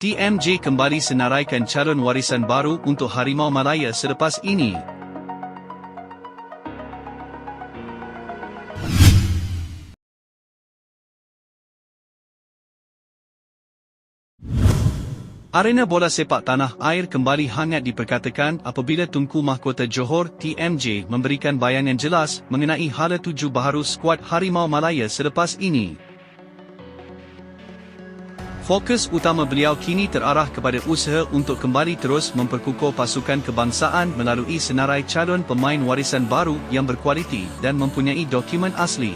TMJ kembali senaraikan calon warisan baru untuk Harimau Malaya selepas ini. Arena bola sepak tanah air kembali hangat diperkatakan apabila Tunku Mahkota Johor TMJ memberikan bayanan jelas mengenai hala tuju baharu skuad Harimau Malaya selepas ini. Fokus utama beliau kini terarah kepada usaha untuk kembali terus memperkukuh pasukan kebangsaan melalui senarai calon pemain warisan baru yang berkualiti dan mempunyai dokumen asli.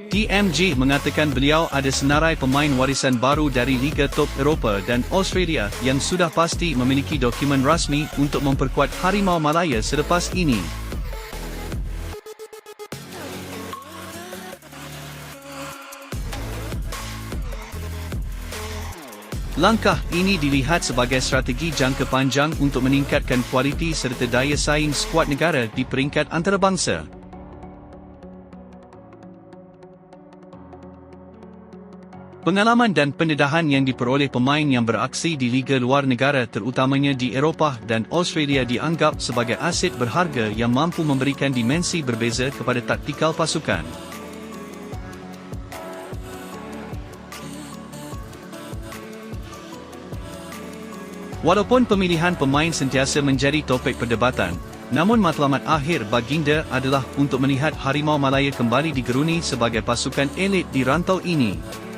TMJ mengatakan beliau ada senarai pemain warisan baru dari Liga Top Eropah dan Australia yang sudah pasti memiliki dokumen rasmi untuk memperkuat Harimau Malaya selepas ini. Langkah ini dilihat sebagai strategi jangka panjang untuk meningkatkan kualiti serta daya saing skuad negara di peringkat antarabangsa. Pengalaman dan pendedahan yang diperoleh pemain yang beraksi di liga luar negara terutamanya di Eropah dan Australia dianggap sebagai aset berharga yang mampu memberikan dimensi berbeza kepada taktikal pasukan. Walaupun pemilihan pemain sentiasa menjadi topik perdebatan, namun matlamat akhir baginda adalah untuk melihat Harimau Malaya kembali digeruni sebagai pasukan elit di rantau ini.